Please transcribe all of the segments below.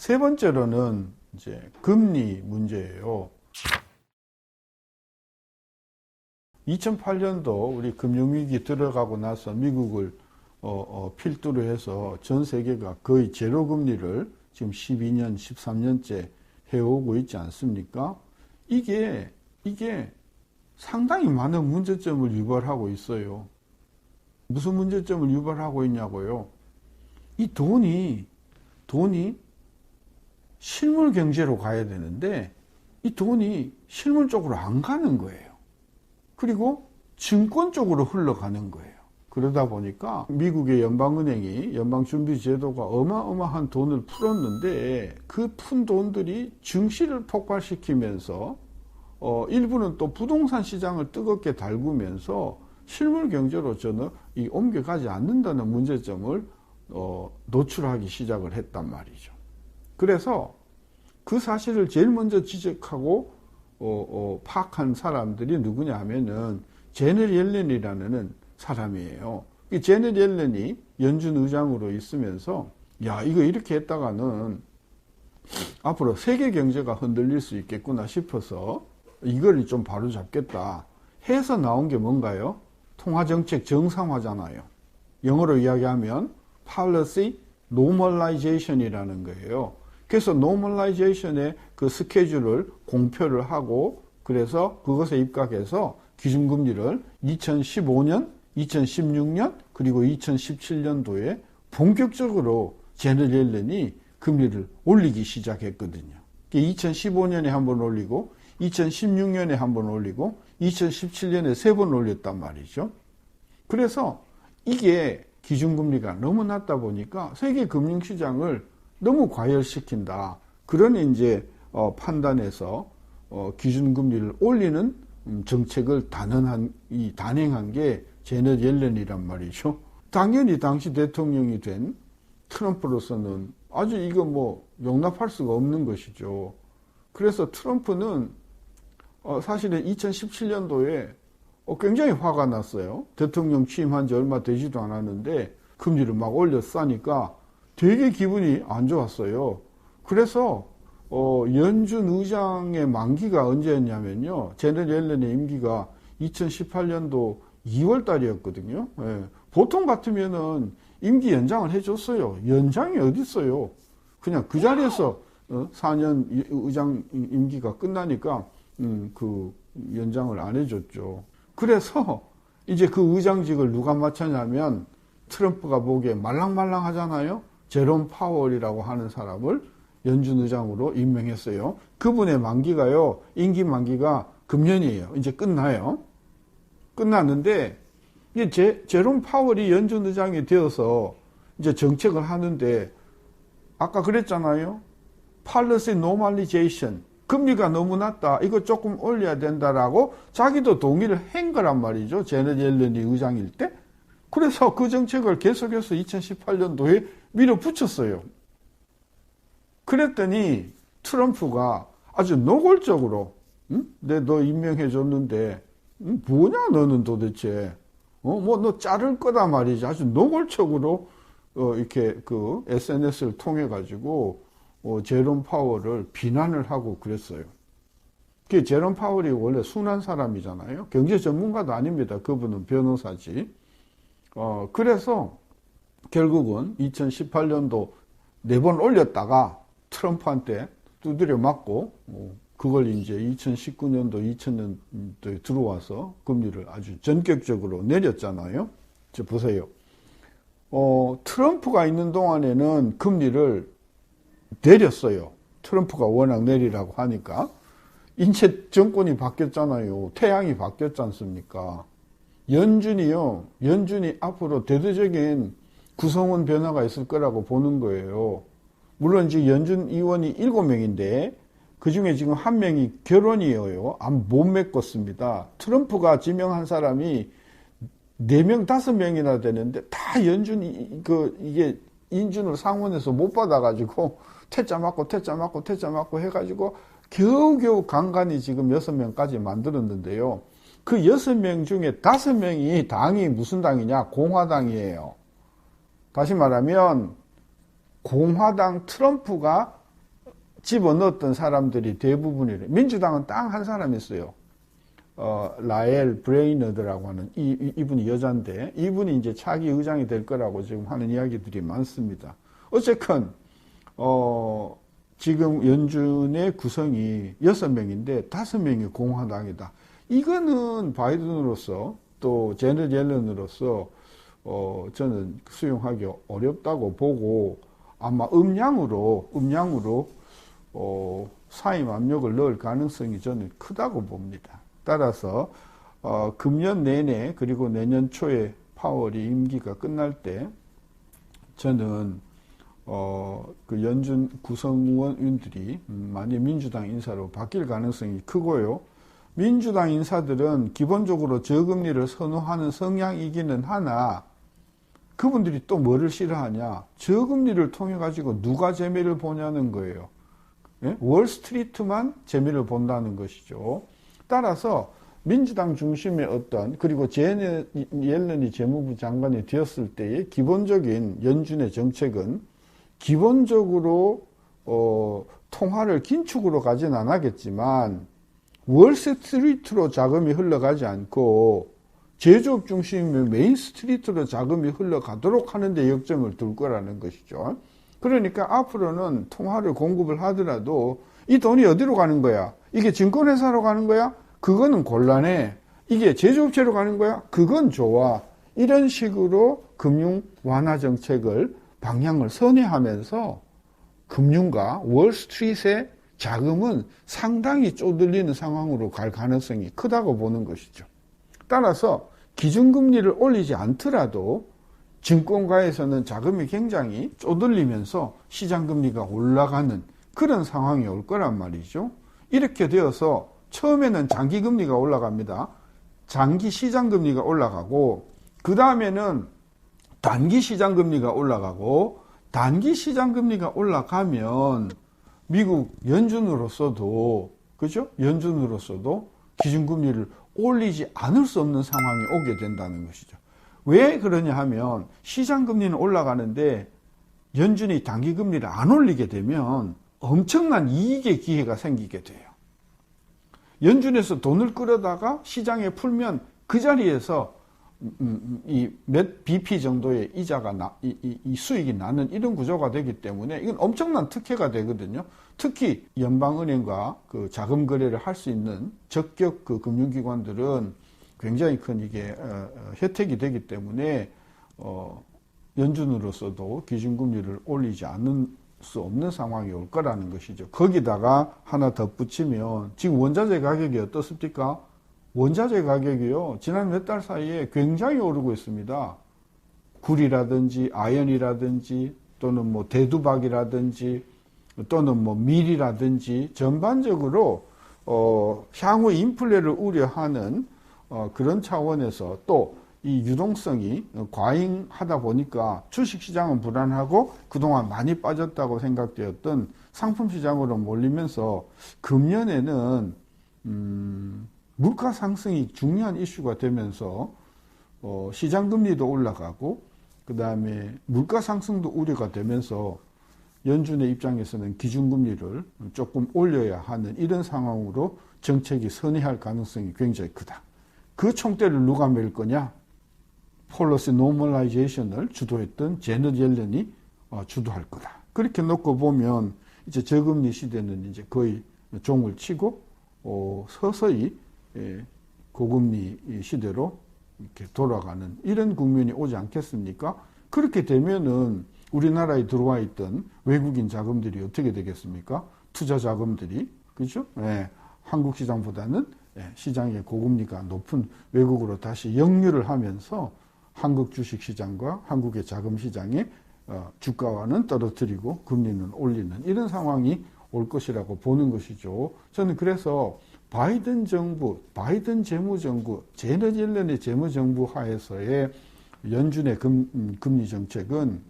세 번째로는 이제 금리 문제예요. 2008년도 우리 금융위기 들어가고 나서 미국을 필두로 해서 전 세계가 거의 제로 금리를 지금 12년, 13년째 해오고 있지 않습니까? 이게 상당히 많은 문제점을 유발하고 있어요. 무슨 문제점을 유발하고 있냐고요? 이 돈이 실물 경제로 가야 되는데 이 돈이 실물 쪽으로 안 가는 거예요. 그리고 증권 쪽으로 흘러가는 거예요. 그러다 보니까 미국의 연방은행이 연방준비제도가 어마어마한 돈을 풀었는데 그 푼 돈들이 증시를 폭발시키면서 일부는 또 부동산 시장을 뜨겁게 달구면서 실물 경제로 저는 옮겨가지 않는다는 문제점을 노출하기 시작을 했단 말이죠. 그래서 그 사실을 제일 먼저 지적하고 파악한 사람들이 누구냐 하면은 제넷 옐런이라는 사람이에요. 이 제넷 옐런이 연준 의장으로 있으면서 야, 이거 이렇게 했다가는 앞으로 세계 경제가 흔들릴 수 있겠구나 싶어서 이걸 좀 바로잡겠다 해서 나온 게 뭔가요? 통화정책 정상화잖아요. 영어로 이야기하면 policy normalization이라는 거예요. 그래서 normalization의 그 스케줄을 공표를 하고 그래서 그것에 입각해서 기준금리를 2015년, 2016년 그리고 2017년도에 본격적으로 제넷 옐런이 금리를 올리기 시작했거든요. 2015년에 한 번 올리고 2016년에 한 번 올리고 2017년에 3번 올렸단 말이죠. 그래서 이게 기준금리가 너무 낮다 보니까 세계 금융시장을 너무 과열시킨다. 그런 이제 판단에서 기준금리를 올리는 정책을 단행한 게 제넷 옐런이란 말이죠. 당연히 당시 대통령이 된 트럼프로서는 아주 이거 뭐 용납할 수가 없는 것이죠. 그래서 트럼프는 사실은 2017년도에 굉장히 화가 났어요. 대통령 취임한 지 얼마 되지도 않았는데 금리를 막 올렸으니까 되게 기분이 안 좋았어요. 그래서 연준 의장의 만기가 언제였냐면요. 제넷 옐런의 임기가 2018년도 2월 달이었거든요. 예. 보통 같으면은 임기 연장을 해줬어요. 연장이 어디 있어요? 그냥 그 자리에서 4년 의장 임기가 끝나니까 그 연장을 안 해줬죠. 그래서 이제 그 의장직을 누가 맡았냐면 트럼프가 보기에 말랑말랑하잖아요. 제롬 파월이라고 하는 사람을 연준 의장으로 임명했어요. 그분의 만기가요, 임기 만기가 금년이에요. 이제 끝나요. 끝났는데 이제 제롬 파월이 연준 의장이 되어서 이제 정책을 하는데 아까 그랬잖아요. policy normalization. 금리가 너무 낮다. 이거 조금 올려야 된다라고 자기도 동의를 한 거란 말이죠. 제넷 옐런이 의장일 때. 그래서 그 정책을 계속해서 2018년도에 밀어붙였어요. 그랬더니 트럼프가 아주 노골적으로 너 임명해줬는데 뭐냐 너는 도대체 뭐 너 자를 거다 말이지. 아주 노골적으로 이렇게 그 SNS를 통해 가지고 제롬 파월을 비난을 하고 그랬어요. 그 제롬 파월이 원래 순한 사람이잖아요. 경제 전문가도 아닙니다. 그분은 변호사지. 그래서 결국은 2018년도 4번 올렸다가 트럼프한테 두드려 맞고 그걸 이제 2019년도, 2000년도에 들어와서 금리를 아주 전격적으로 내렸잖아요. 저 보세요. 트럼프가 있는 동안에는 금리를 내렸어요. 트럼프가 워낙 내리라고 하니까. 이제 정권이 바뀌었잖아요. 태양이 바뀌었지 않습니까? 연준이 앞으로 대대적인 구성원 변화가 있을 거라고 보는 거예요. 물론 지금 연준 의원이 7명인데 그 중에 지금 1명이 결혼이에요. 못 맺었습니다. 트럼프가 지명한 사람이 4명, 5명이나 되는데 다 연준이 이게 인준을 상원에서 못 받아가지고 퇴짜 맞고 해가지고 겨우겨우 간간히 지금 6명까지 만들었는데요. 그 6명 중에 5명이 당이 무슨 당이냐? 공화당이에요. 다시 말하면 공화당 트럼프가 집어넣었던 사람들이 대부분이래. 민주당은 딱 한 사람 있어요. 라엘 브레이너드라고 하는 이분이 여잔데 이분이 이제 차기 의장이 될 거라고 지금 하는 이야기들이 많습니다. 어쨌건 지금 연준의 구성이 6명인데 5명이 공화당이다. 이거는 바이든으로서 또 제넷 옐런으로서 저는 수용하기 어렵다고 보고 아마 음량으로 사임 압력을 넣을 가능성이 저는 크다고 봅니다. 따라서 금년 내내 그리고 내년 초에 파월이 임기가 끝날 때 저는 그 연준 구성원들이 많이 민주당 인사로 바뀔 가능성이 크고요. 민주당 인사들은 기본적으로 저금리를 선호하는 성향이기는 하나 그분들이 또 뭐를 싫어하냐? 저금리를 통해 가지고 누가 재미를 보냐는 거예요. 예? 월스트리트만 재미를 본다는 것이죠. 따라서 민주당 중심의 그리고 제넷 옐런이 재무부 장관이 되었을 때의 기본적인 연준의 정책은 기본적으로 통화를 긴축으로 가진 않았겠지만 월스트리트로 자금이 흘러가지 않고 제조업 중심의 메인스트리트로 자금이 흘러가도록 하는 데 역점을 둘 거라는 것이죠. 그러니까 앞으로는 통화를 공급을 하더라도 이 돈이 어디로 가는 거야? 이게 증권회사로 가는 거야? 그거는 곤란해. 이게 제조업체로 가는 거야? 그건 좋아. 이런 식으로 금융 완화 정책을 방향을 선회하면서 금융가 월스트리트의 자금은 상당히 쪼들리는 상황으로 갈 가능성이 크다고 보는 것이죠. 따라서 기준금리를 올리지 않더라도 증권가에서는 자금이 굉장히 쪼들리면서 시장금리가 올라가는 그런 상황이 올 거란 말이죠. 이렇게 되어서 처음에는 장기금리가 올라갑니다. 장기 시장금리가 올라가고 그 다음에는 단기 시장금리가 올라가고 단기 시장금리가 올라가면 미국 연준으로서도 그죠? 연준으로서도 기준금리를 올리지 않을 수 없는 상황이 오게 된다는 것이죠. 왜 그러냐 하면 시장금리는 올라가는데 연준이 단기금리를 안 올리게 되면 엄청난 이익의 기회가 생기게 돼요. 연준에서 돈을 끌어다가 시장에 풀면 그 자리에서 이 몇 BP 정도의 이자가 이 수익이 나는 이런 구조가 되기 때문에 이건 엄청난 특혜가 되거든요. 특히 연방은행과 그 자금 거래를 할 수 있는 적격 그 금융기관들은 굉장히 큰 이게 혜택이 되기 때문에 연준으로서도 기준금리를 올리지 않을 수 없는 상황이 올 거라는 것이죠. 거기다가 하나 덧붙이면 지금 원자재 가격이 어떻습니까? 원자재 가격이요. 지난 몇 달 사이에 굉장히 오르고 있습니다. 굴이라든지 아연이라든지 또는 뭐 대두박이라든지 또는 뭐 밀이라든지 전반적으로 향후 인플레를 우려하는 그런 차원에서 또 이 유동성이 과잉하다 보니까 주식시장은 불안하고 그동안 많이 빠졌다고 생각되었던 상품시장으로 몰리면서 금년에는 물가 상승이 중요한 이슈가 되면서 시장금리도 올라가고 그 다음에 물가 상승도 우려가 되면서 연준의 입장에서는 기준금리를 조금 올려야 하는 이런 상황으로 정책이 선회할 가능성이 굉장히 크다. 그 총대를 누가 맬 거냐? 폴리시 노멀라이제이션을 주도했던 제넷 옐런이 주도할 거다. 그렇게 놓고 보면 이제 저금리 시대는 이제 거의 종을 치고 서서히 고금리 시대로 이렇게 돌아가는 이런 국면이 오지 않겠습니까? 그렇게 되면은 우리나라에 들어와 있던 외국인 자금들이 어떻게 되겠습니까? 투자 자금들이 그죠? 한국 시장보다는 시장의 고금리가 높은 외국으로 다시 역류를 하면서 한국 주식시장과 한국의 자금시장의 주가와는 떨어뜨리고 금리는 올리는 이런 상황이 올 것이라고 보는 것이죠. 저는 그래서 바이든 정부, 바이든 재무정부, 제넷 옐런의 재무정부 하에서의 연준의 금리 정책은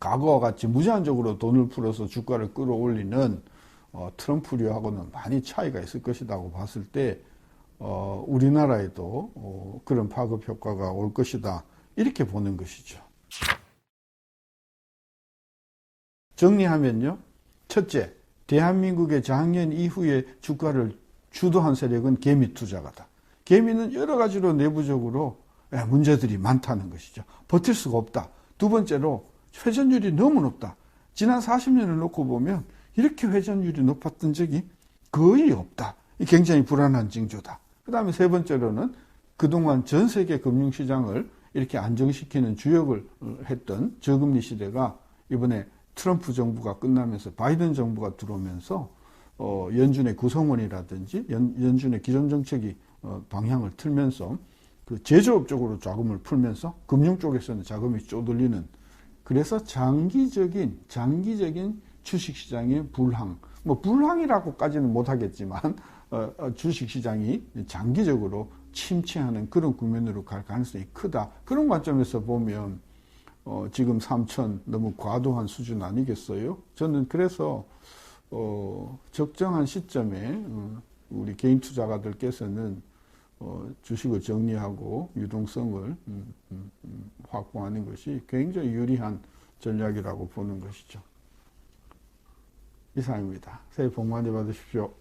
과거와 같이 무제한적으로 돈을 풀어서 주가를 끌어올리는 트럼프류하고는 많이 차이가 있을 것이라고 봤을 때 우리나라에도 그런 파급 효과가 올 것이다. 이렇게 보는 것이죠. 정리하면요. 첫째, 대한민국의 작년 이후에 주가를 주도한 세력은 개미 투자가다. 개미는 여러 가지로 내부적으로 문제들이 많다는 것이죠. 버틸 수가 없다. 두 번째로 회전율이 너무 높다. 지난 40년을 놓고 보면 이렇게 회전율이 높았던 적이 거의 없다. 굉장히 불안한 징조다. 그 다음에 세 번째로는 그동안 전 세계 금융시장을 이렇게 안정시키는 주역을 했던 저금리 시대가 이번에 트럼프 정부가 끝나면서 바이든 정부가 들어오면서 연준의 구성원이라든지 연준의 기존 정책이 방향을 틀면서 그 제조업 쪽으로 자금을 풀면서 금융 쪽에서는 자금이 쪼들리는, 그래서 장기적인 주식시장의 불황, 뭐 불황이라고까지는 못하겠지만 주식시장이 장기적으로 침체하는 그런 국면으로 갈 가능성이 크다. 그런 관점에서 보면 지금 3천 너무 과도한 수준 아니겠어요? 저는 그래서 적정한 시점에 우리 개인 투자가들께서는 주식을 정리하고 유동성을 확보하는 것이 굉장히 유리한 전략이라고 보는 것이죠. 이상입니다. 새해 복 많이 받으십시오.